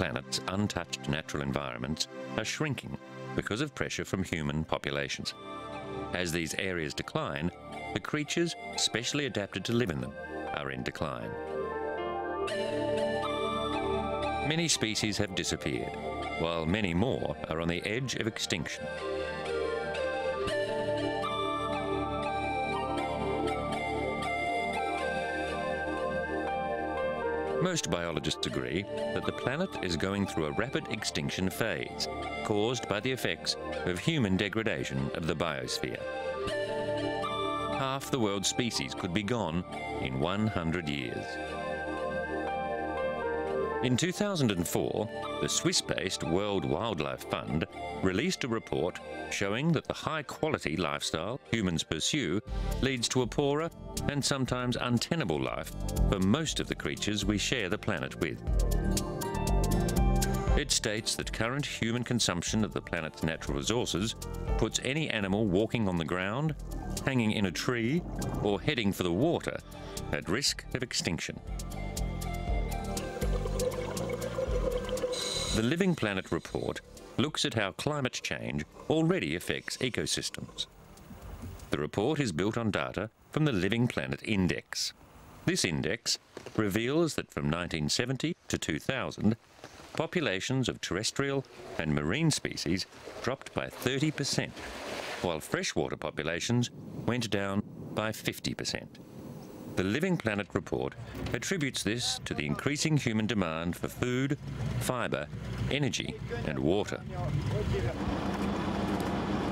planet's untouched natural environments are shrinking because of pressure from human populations. As these areas decline, the creatures specially adapted to live in them are in decline. Many species have disappeared, while many more are on the edge of extinction. Most biologists agree that the planet is going through a rapid extinction phase, caused by the effects of human degradation of the biosphere. Half the world's species could be gone in 100 years. In 2004, the Swiss-based World Wildlife Fund released a report showing that the high-quality lifestyle humans pursue leads to a poorer and sometimes untenable life for most of the creatures we share the planet with. It states that current human consumption of the planet's natural resources puts any animal walking on the ground, hanging in a tree, or heading for the water at risk of extinction. The Living Planet report looks at how climate change already affects ecosystems. The report is built on data from the Living Planet Index. This index reveals that from 1970 to 2000, populations of terrestrial and marine species dropped by 30%, while freshwater populations went down by 50%. The Living Planet report attributes this to the increasing human demand for food, fibre, energy and water.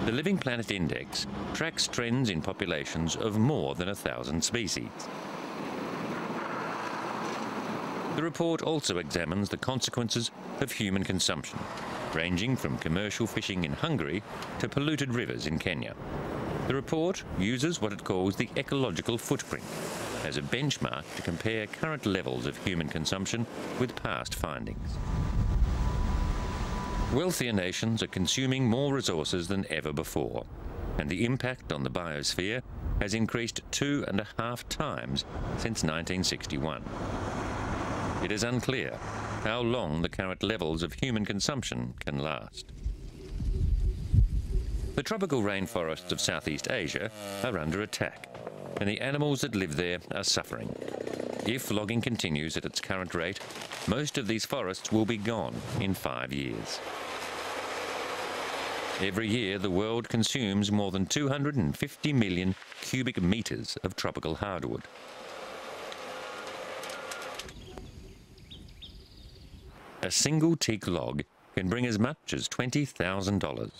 The Living Planet Index tracks trends in populations of more than 1,000 species. The report also examines the consequences of human consumption, ranging from commercial fishing in Hungary to polluted rivers in Kenya. The report uses what it calls the ecological footprint as a benchmark to compare current levels of human consumption with past findings. Wealthier nations are consuming more resources than ever before, and the impact on the biosphere has increased 2.5 times since 1961. It is unclear how long the current levels of human consumption can last. The tropical rainforests of Southeast Asia are under attack, and the animals that live there are suffering. If logging continues at its current rate, most of these forests will be gone in 5 years. Every year, the world consumes more than 250 million cubic metres of tropical hardwood. A single teak log can bring as much as $20,000.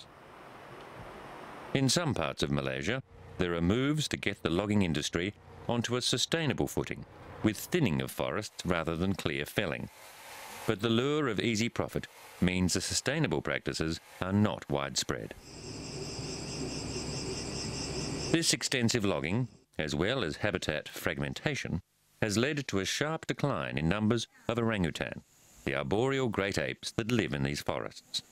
In some parts of Malaysia, there are moves to get the logging industry onto a sustainable footing, with thinning of forests rather than clear felling. But the lure of easy profit means the sustainable practices are not widespread. This extensive logging, as well as habitat fragmentation, has led to a sharp decline in numbers of orangutan, the arboreal great apes that live in these forests.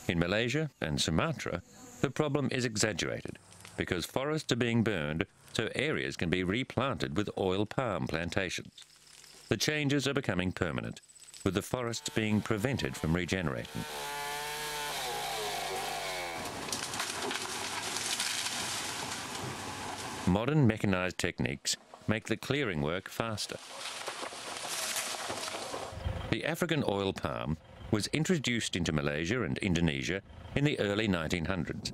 In Malaysia and Sumatra, the problem is exaggerated because forests are being burned so areas can be replanted with oil palm plantations. The changes are becoming permanent, with the forests being prevented from regenerating. Modern mechanised techniques make the clearing work faster. The African oil palm was introduced into Malaysia and Indonesia in the early 1900s,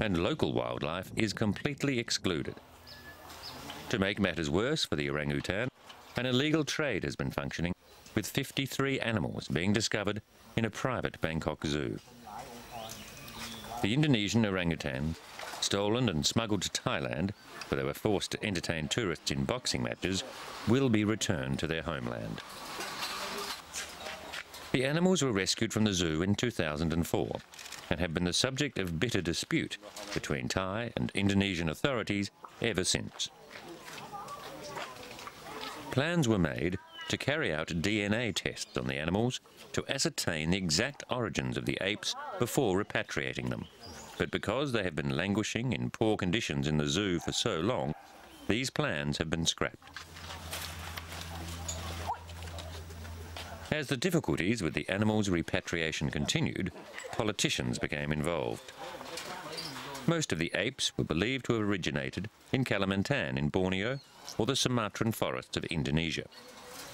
and local wildlife is completely excluded. To make matters worse for the orangutan, an illegal trade has been functioning, with 53 animals being discovered in a private Bangkok zoo. The Indonesian orangutan, stolen and smuggled to Thailand, where they were forced to entertain tourists in boxing matches, will be returned to their homeland. The animals were rescued from the zoo in 2004 and have been the subject of bitter dispute between Thai and Indonesian authorities ever since. Plans were made to carry out DNA tests on the animals to ascertain the exact origins of the apes before repatriating them. But because they have been languishing in poor conditions in the zoo for so long, these plans have been scrapped. As the difficulties with the animals' repatriation continued, politicians became involved. Most of the apes were believed to have originated in Kalimantan in Borneo or the Sumatran forests of Indonesia,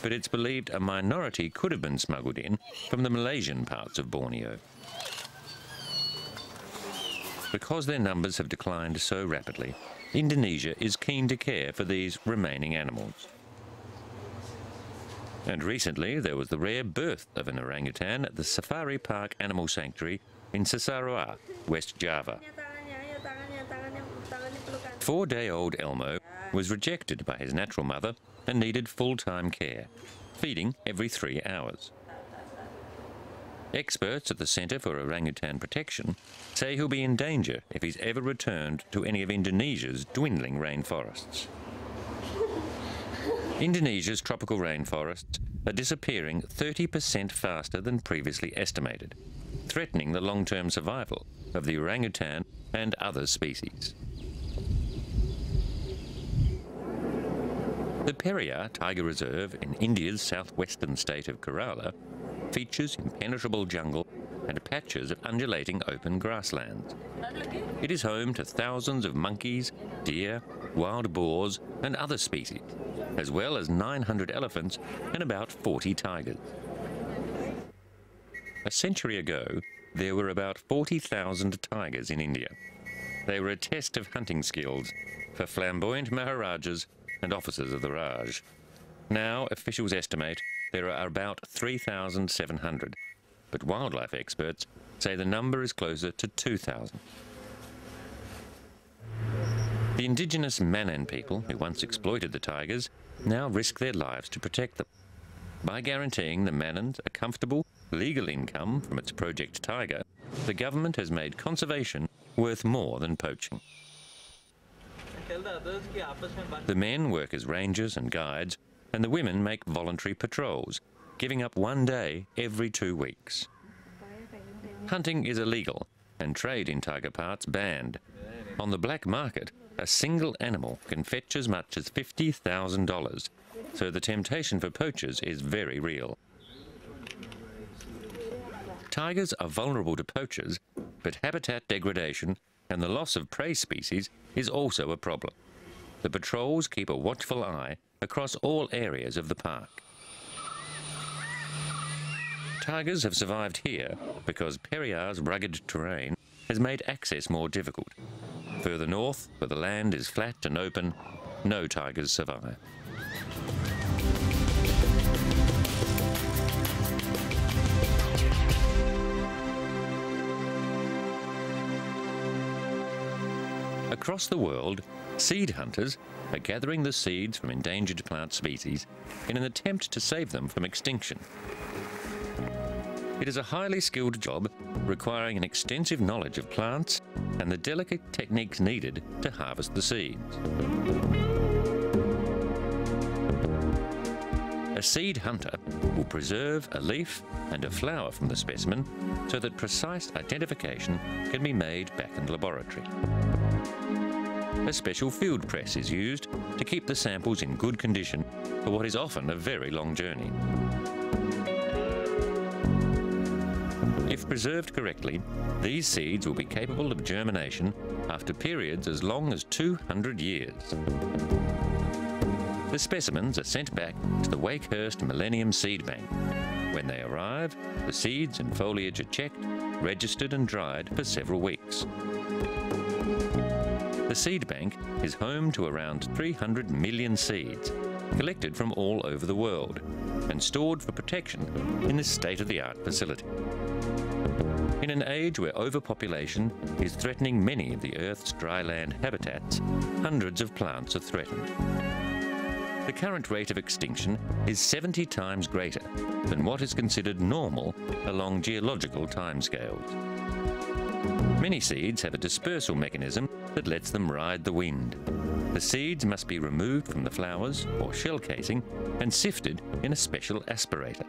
but it's believed a minority could have been smuggled in from the Malaysian parts of Borneo. Because their numbers have declined so rapidly, Indonesia is keen to care for these remaining animals. And recently there was the rare birth of an orangutan at the Safari Park Animal Sanctuary in Cisarua, West Java. 4-day-old Elmo was rejected by his natural mother and needed full-time care, feeding every 3 hours. Experts at the Centre for Orangutan Protection say he'll be in danger if he's ever returned to any of Indonesia's dwindling rainforests. Indonesia's tropical rainforests are disappearing 30% faster than previously estimated, threatening the long-term survival of the orangutan and other species. The Periyar Tiger Reserve in India's southwestern state of Kerala features impenetrable jungle and patches of undulating open grasslands. It is home to thousands of monkeys, deer, wild boars and other species, as well as 900 elephants and about 40 tigers. A century ago, there were about 40,000 tigers in India. They were a test of hunting skills for flamboyant Maharajas and officers of the Raj. Now, officials estimate there are about 3,700, but wildlife experts say the number is closer to 2,000. The indigenous Manan people who once exploited the tigers now risk their lives to protect them. By guaranteeing the Manans a comfortable, legal income from its Project Tiger, the government has made conservation worth more than poaching. The men work as rangers and guides, and the women make voluntary patrols, giving up 1 day every 2 weeks. Hunting is illegal, and trade in tiger parts banned. On the black market, a single animal can fetch as much as $50,000, so the temptation for poachers is very real. Tigers are vulnerable to poachers, but habitat degradation and the loss of prey species is also a problem. The patrols keep a watchful eye across all areas of the park. Tigers have survived here because Periyar's rugged terrain has made access more difficult. Further north, where the land is flat and open, no tigers survive. Across the world, seed hunters are gathering the seeds from endangered plant species in an attempt to save them from extinction. It is a highly skilled job requiring an extensive knowledge of plants and the delicate techniques needed to harvest the seeds. A seed hunter will preserve a leaf and a flower from the specimen so that precise identification can be made back in the laboratory. A special field press is used to keep the samples in good condition for what is often a very long journey. If preserved correctly, these seeds will be capable of germination after periods as long as 200 years. The specimens are sent back to the Wakehurst Millennium Seed Bank. When they arrive, the seeds and foliage are checked, registered and dried for several weeks. The seed bank is home to around 300 million seeds, collected from all over the world, and stored for protection in this state-of-the-art facility. In an age where overpopulation is threatening many of the Earth's dryland habitats, hundreds of plants are threatened. The current rate of extinction is 70 times greater than what is considered normal along geological timescales. Many seeds have a dispersal mechanism that lets them ride the wind. The seeds must be removed from the flowers or shell casing and sifted in a special aspirator.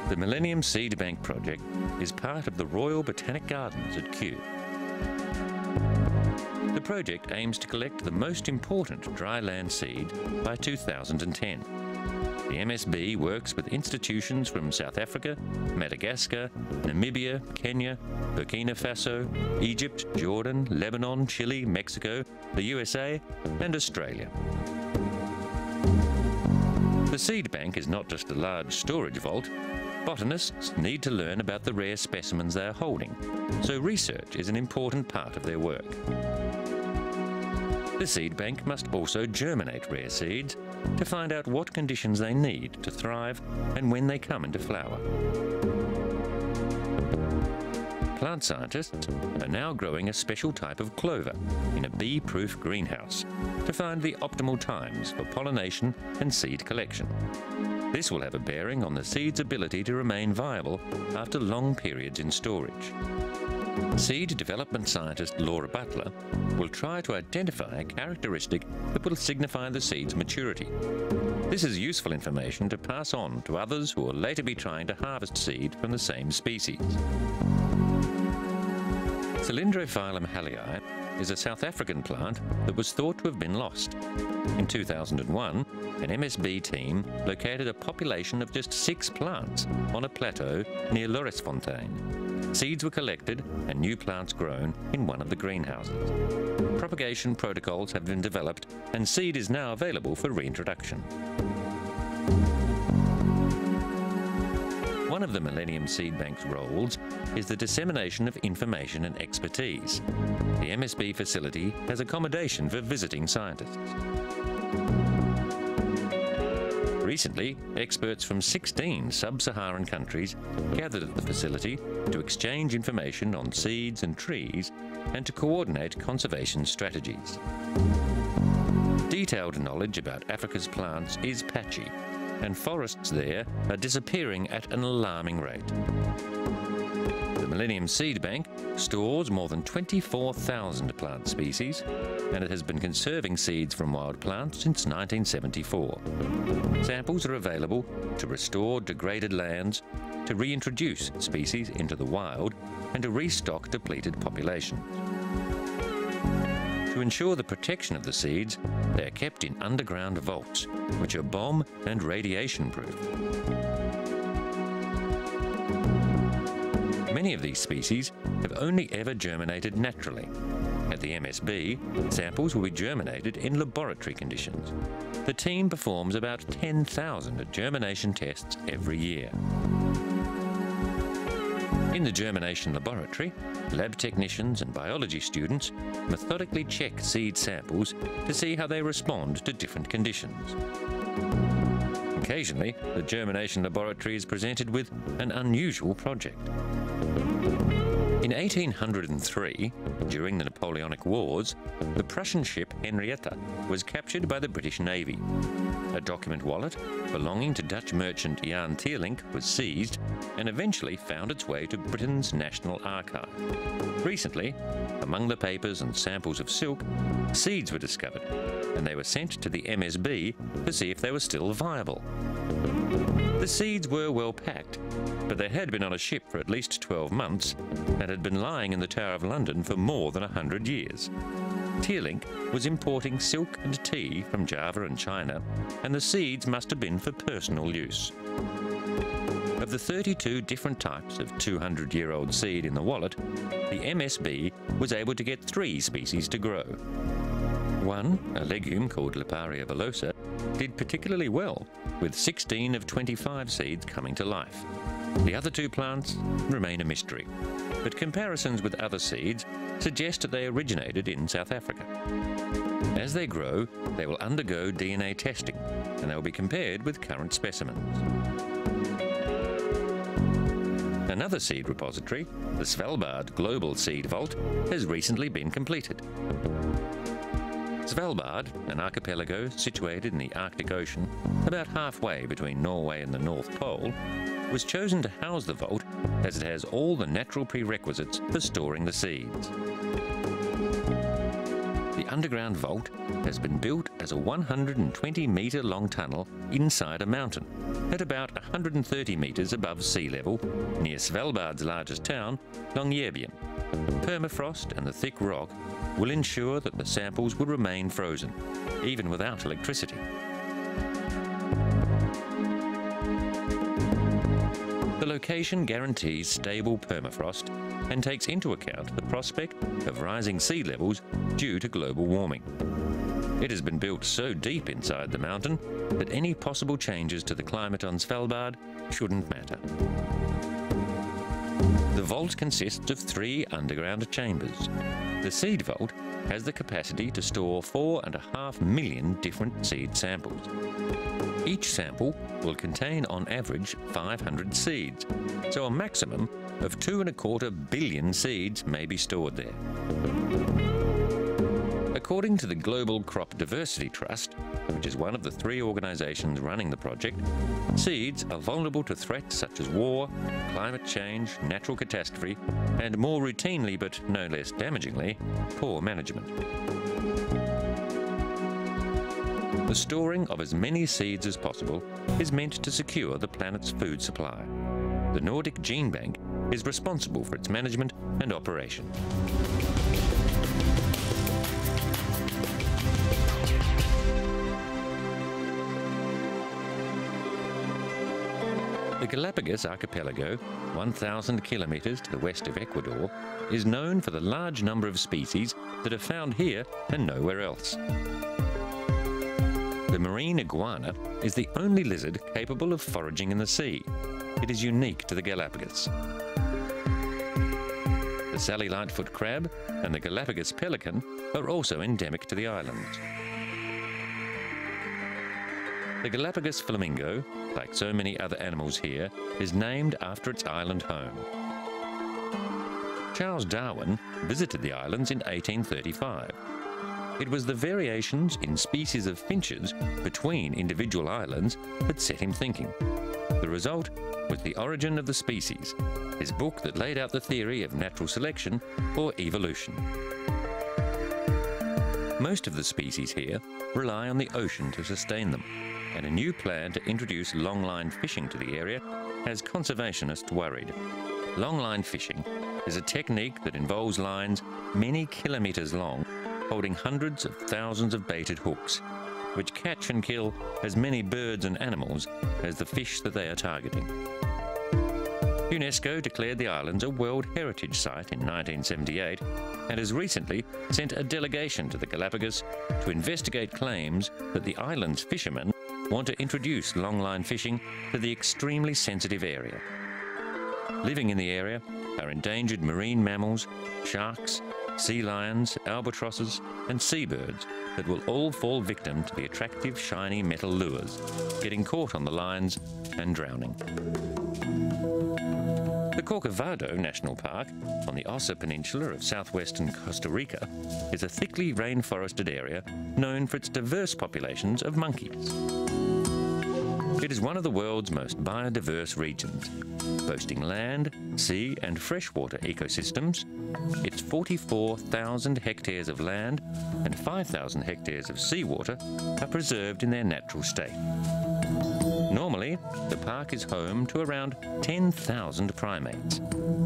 The Millennium Seed Bank project is part of the Royal Botanic Gardens at Kew. The project aims to collect the most important dry land seed by 2010. The MSB works with institutions from South Africa, Madagascar, Namibia, Kenya, Burkina Faso, Egypt, Jordan, Lebanon, Chile, Mexico, the USA, and Australia. The seed bank is not just a large storage vault. Botanists need to learn about the rare specimens they are holding, so research is an important part of their work. The seed bank must also germinate rare seeds to find out what conditions they need to thrive and when they come into flower. Plant scientists are now growing a special type of clover in a bee-proof greenhouse to find the optimal times for pollination and seed collection. This will have a bearing on the seed's ability to remain viable after long periods in storage. Seed development scientist Laura Butler will try to identify a characteristic that will signify the seed's maturity. This is useful information to pass on to others who will later be trying to harvest seed from the same species. Cylindrophyllum hallei is a South African plant that was thought to have been lost. In 2001, an MSB team located a population of just 6 plants on a plateau near Loresfontein. Seeds were collected and new plants grown in one of the greenhouses. Propagation protocols have been developed and seed is now available for reintroduction. One of the Millennium Seed Bank's roles is the dissemination of information and expertise. The MSB facility has accommodation for visiting scientists. Recently, experts from 16 sub-Saharan countries gathered at the facility to exchange information on seeds and trees and to coordinate conservation strategies. Detailed knowledge about Africa's plants is patchy, and forests there are disappearing at an alarming rate. The Millennium Seed Bank stores more than 24,000 plant species, and it has been conserving seeds from wild plants since 1974. Samples are available to restore degraded lands, to reintroduce species into the wild, and to restock depleted populations. To ensure the protection of the seeds, they are kept in underground vaults, which are bomb and radiation proof. Many of these species have only ever germinated naturally. At the MSB, samples will be germinated in laboratory conditions. The team performs about 10,000 germination tests every year. In the germination laboratory, lab technicians and biology students methodically check seed samples to see how they respond to different conditions. Occasionally, the germination laboratory is presented with an unusual project. In 1803, during the Napoleonic Wars, the Prussian ship Henrietta was captured by the British Navy. A document wallet belonging to Dutch merchant Jan Teerlink was seized and eventually found its way to Britain's National Archive. Recently, among the papers and samples of silk, seeds were discovered, and they were sent to the MSB to see if they were still viable. The seeds were well packed, but they had been on a ship for at least 12 months and had been lying in the Tower of London for more than 100 years. Teerlink was importing silk and tea from Java and China, and the seeds must have been for personal use. Of the 32 different types of 200-year-old seed in the wallet, the MSB was able to get 3 species to grow. One, a legume called Liparia villosa, did particularly well, with 16 of 25 seeds coming to life. The other 2 plants remain a mystery, but comparisons with other seeds suggest that they originated in South Africa. As they grow, they will undergo DNA testing, and they will be compared with current specimens. Another seed repository, the Svalbard Global Seed Vault, has recently been completed. Svalbard, an archipelago situated in the Arctic Ocean, about halfway between Norway and the North Pole, was chosen to house the vault as it has all the natural prerequisites for storing the seeds. The underground vault has been built as a 120-metre long tunnel inside a mountain at about 130 metres above sea level near Svalbard's largest town, Longyearbyen. Permafrost and the thick rock will ensure that the samples will remain frozen, even without electricity. location guarantees stable permafrost and takes into account the prospect of rising sea levels due to global warming. It has been built so deep inside the mountain that any possible changes to the climate on Svalbard shouldn't matter. The vault consists of 3 underground chambers. The seed vault has the capacity to store 4.5 million different seed samples. Each sample will contain on average 500 seeds, so a maximum of 2.25 billion seeds may be stored there. According to the Global Crop Diversity Trust, which is one of the 3 organisations running the project, seeds are vulnerable to threats such as war, climate change, natural catastrophe, and more routinely but no less damagingly, poor management. The storing of as many seeds as possible is meant to secure the planet's food supply. The Nordic Gene Bank is responsible for its management and operation. The Galapagos archipelago, 1,000 kilometres to the west of Ecuador, is known for the large number of species that are found here and nowhere else. The marine iguana is the only lizard capable of foraging in the sea. It is unique to the Galapagos. The Sally Lightfoot crab and the Galapagos pelican are also endemic to the islands. The Galapagos flamingo, like so many other animals here, is named after its island home. Charles Darwin visited the islands in 1835. It was the variations in species of finches between individual islands that set him thinking. The result was The Origin of the Species, his book that laid out the theory of natural selection or evolution. Most of the species here rely on the ocean to sustain them, and a new plan to introduce longline fishing to the area has conservationists worried. Longline fishing is a technique that involves lines many kilometres long holding hundreds of thousands of baited hooks, which catch and kill as many birds and animals as the fish that they are targeting. UNESCO declared the islands a World Heritage Site in 1978 and has recently sent a delegation to the Galapagos to investigate claims that the island's fishermen want to introduce longline fishing to the extremely sensitive area. Living in the area are endangered marine mammals, sharks, sea lions, albatrosses and seabirds that will all fall victim to the attractive shiny metal lures, getting caught on the lines and drowning. The Corcovado National Park, on the Osa Peninsula of southwestern Costa Rica, is a thickly rainforested area known for its diverse populations of monkeys. It is one of the world's most biodiverse regions, boasting land, sea and freshwater ecosystems. Its 44,000 hectares of land and 5,000 hectares of seawater are preserved in their natural state. Normally, the park is home to around 10,000 primates.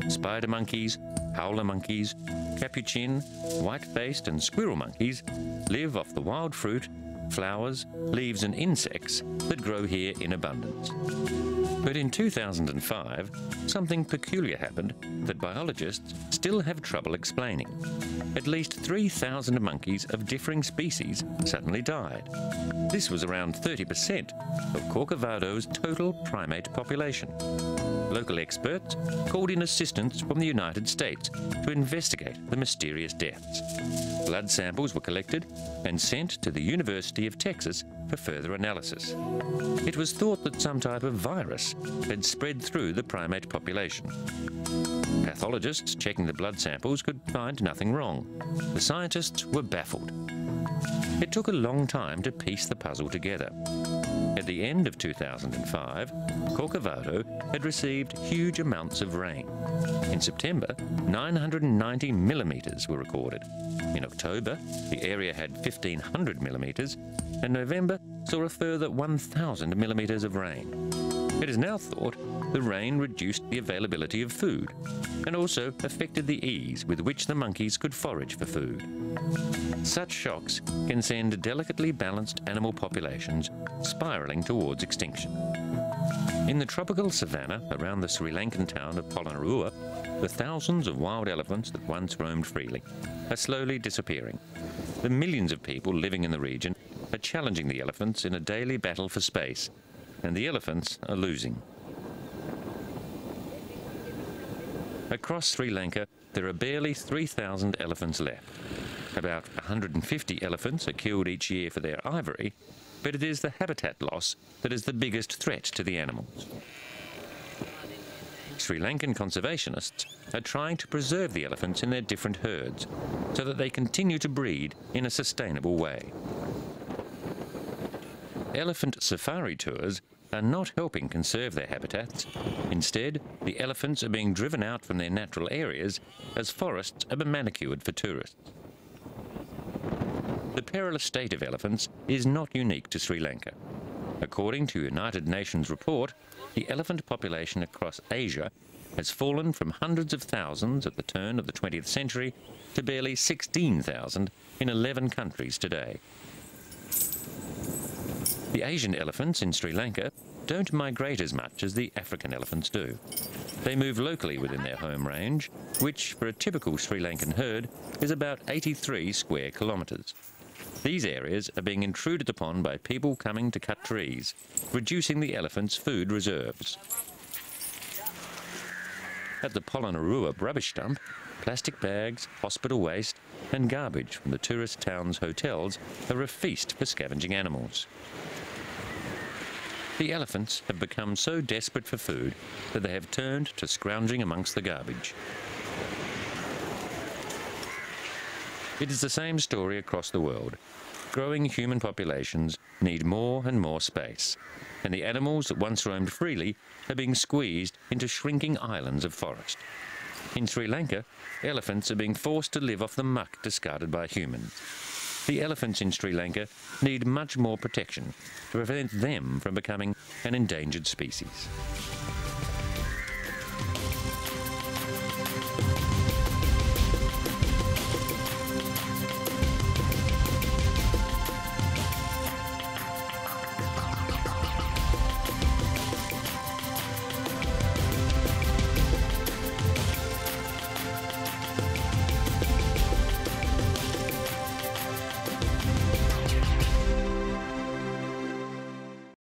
Spider monkeys, howler monkeys, capuchin, white-faced and squirrel monkeys live off the wild fruit, flowers, leaves and insects that grow here in abundance. But in 2005, something peculiar happened that biologists still have trouble explaining. At least 3,000 monkeys of differing species suddenly died. This was around 30% of Corcovado's total primate population. Local experts called in assistance from the United States to investigate the mysterious deaths. Blood samples were collected and sent to the University of Texas for further analysis. It was thought that some type of virus had spread through the primate population. Pathologists checking the blood samples could find nothing wrong. The scientists were baffled. It took a long time to piece the puzzle together. At the end of 2005, Corcovado had received huge amounts of rain. In September, 990 millimetres were recorded. In October, the area had 1,500 millimetres, and November saw a further 1,000 millimetres of rain. It is now thought the rain reduced the availability of food and also affected the ease with which the monkeys could forage for food. Such shocks can send delicately balanced animal populations spiralling towards extinction. In the tropical savanna around the Sri Lankan town of Polonnaruwa, the thousands of wild elephants that once roamed freely are slowly disappearing. The millions of people living in the region are challenging the elephants in a daily battle for space, and the elephants are losing. Across Sri Lanka, there are barely 3,000 elephants left. About 150 elephants are killed each year for their ivory, but it is the habitat loss that is the biggest threat to the animals. Sri Lankan conservationists are trying to preserve the elephants in their different herds so that they continue to breed in a sustainable way. Elephant safari tours are not helping conserve their habitats. Instead, the elephants are being driven out from their natural areas as forests are manicured for tourists. The perilous state of elephants is not unique to Sri Lanka. According to a United Nations report, the elephant population across Asia has fallen from hundreds of thousands at the turn of the 20th century to barely 16,000 in 11 countries today. The Asian elephants in Sri Lanka don't migrate as much as the African elephants do. They move locally within their home range, which for a typical Sri Lankan herd is about 83 square kilometres. These areas are being intruded upon by people coming to cut trees, reducing the elephants' food reserves. At the Polonnaruwa rubbish dump, plastic bags, hospital waste and garbage from the tourist town's hotels are a feast for scavenging animals. The elephants have become so desperate for food that they have turned to scrounging amongst the garbage. It is the same story across the world. Growing human populations need more and more space, and the animals that once roamed freely are being squeezed into shrinking islands of forest. In Sri Lanka, elephants are being forced to live off the muck discarded by humans. The elephants in Sri Lanka need much more protection to prevent them from becoming an endangered species.